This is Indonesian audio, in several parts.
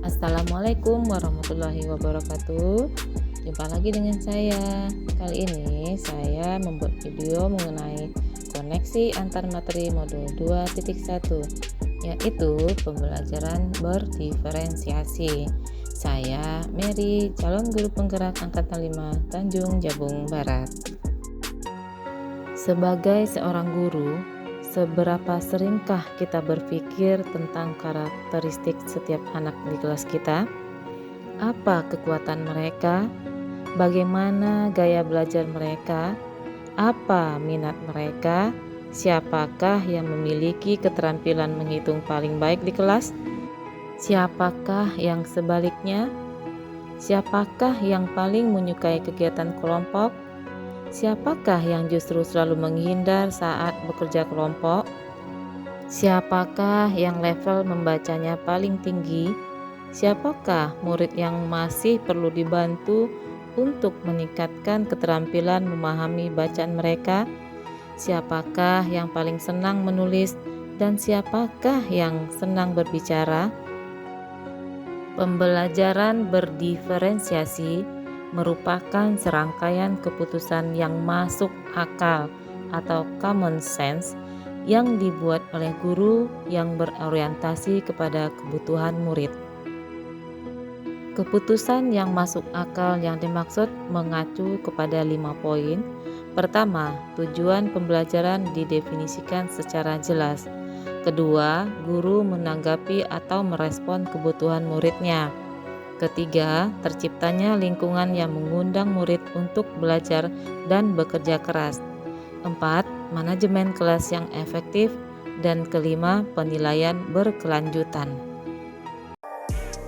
Assalamualaikum warahmatullahi wabarakatuh. Jumpa lagi dengan saya. Kali ini saya membuat video mengenai koneksi antar materi modul 2.1, yaitu pembelajaran berdiferensiasi. Saya Mary, calon guru penggerak angkatan 5 Tanjung Jabung Barat. Sebagai seorang guru, seberapa seringkah kita berpikir tentang karakteristik setiap anak di kelas kita? Apa kekuatan mereka? Bagaimana gaya belajar mereka? Apa minat mereka? Siapakah yang memiliki keterampilan menghitung paling baik di kelas? Siapakah yang sebaliknya? Siapakah yang paling menyukai kegiatan kelompok? Siapakah yang justru selalu menghindar saat bekerja kelompok? Siapakah yang level membacanya paling tinggi? Siapakah murid yang masih perlu dibantu untuk meningkatkan keterampilan memahami bacaan mereka? Siapakah yang paling senang menulis dan siapakah yang senang berbicara? Pembelajaran berdiferensiasi merupakan serangkaian keputusan yang masuk akal atau common sense yang dibuat oleh guru yang berorientasi kepada kebutuhan murid. Keputusan yang masuk akal yang dimaksud mengacu kepada 5 poin. Pertama, tujuan pembelajaran didefinisikan secara jelas. Kedua, guru menanggapi atau merespon kebutuhan muridnya. Ketiga, terciptanya lingkungan yang mengundang murid untuk belajar dan bekerja keras. 4. Manajemen kelas yang efektif. Dan kelima, penilaian berkelanjutan.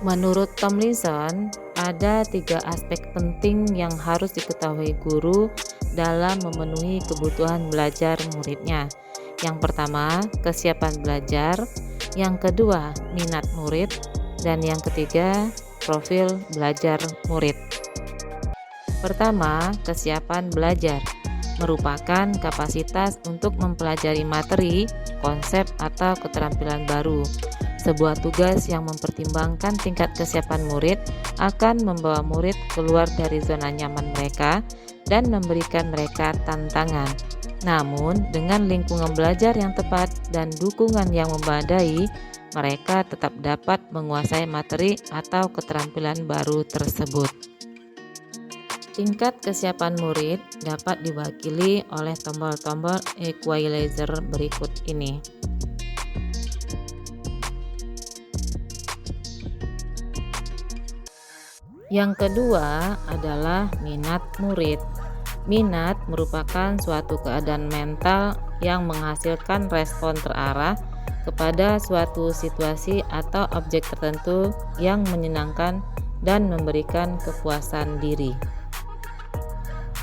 Menurut Tomlinson, ada 3 aspek penting yang harus diketahui guru dalam memenuhi kebutuhan belajar muridnya. Yang pertama, kesiapan belajar. Yang kedua, minat murid. Dan yang ketiga, profil belajar murid. Pertama, kesiapan belajar merupakan kapasitas untuk mempelajari materi, konsep, atau keterampilan baru. Sebuah tugas yang mempertimbangkan tingkat kesiapan murid akan membawa murid keluar dari zona nyaman mereka dan memberikan mereka tantangan. Namun, dengan lingkungan belajar yang tepat dan dukungan yang memadai, mereka tetap dapat menguasai materi atau keterampilan baru tersebut. Tingkat kesiapan murid dapat diwakili oleh tombol-tombol equalizer berikut ini. Yang kedua adalah minat murid. Minat merupakan suatu keadaan mental yang menghasilkan respon terarah kepada suatu situasi atau objek tertentu yang menyenangkan dan memberikan kepuasan diri.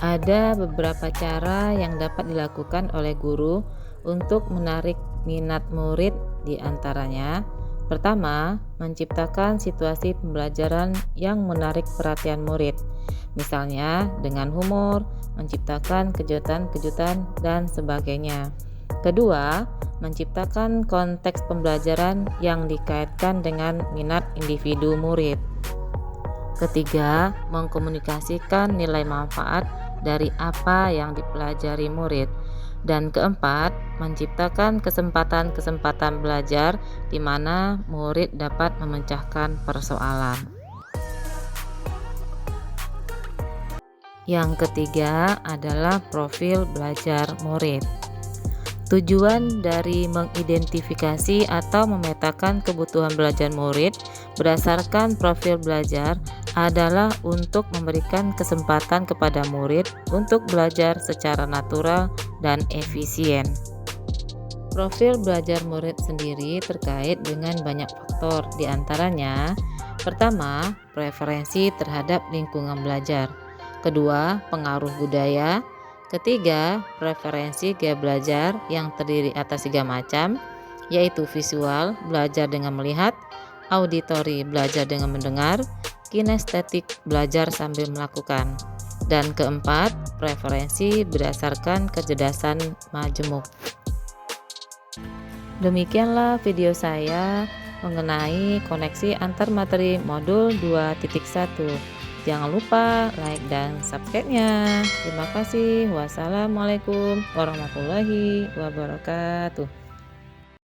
Ada beberapa cara yang dapat dilakukan oleh guru untuk menarik minat murid, di antaranya: pertama, menciptakan situasi pembelajaran yang menarik perhatian murid, misalnya dengan humor, menciptakan kejutan-kejutan, dan sebagainya. Kedua, menciptakan konteks pembelajaran yang dikaitkan dengan minat individu murid. Ketiga, mengkomunikasikan nilai manfaat dari apa yang dipelajari murid. Dan keempat, menciptakan kesempatan-kesempatan belajar di mana murid dapat memecahkan persoalan. Yang ketiga adalah profil belajar murid. Tujuan dari mengidentifikasi atau memetakan kebutuhan belajar murid berdasarkan profil belajar adalah untuk memberikan kesempatan kepada murid untuk belajar secara natural dan efisien. Profil belajar murid sendiri terkait dengan banyak faktor, di antaranya: pertama, preferensi terhadap lingkungan belajar. Kedua, pengaruh budaya. Ketiga, preferensi gaya belajar yang terdiri atas 3 macam, yaitu visual, belajar dengan melihat; auditory, belajar dengan mendengar; kinestetik, belajar sambil melakukan. Dan keempat, preferensi berdasarkan kecerdasan majemuk. Demikianlah video saya mengenai koneksi antar materi modul 2.1. Jangan lupa like dan subscribe-nya. Terima kasih. Wassalamualaikum warahmatullahi wabarakatuh.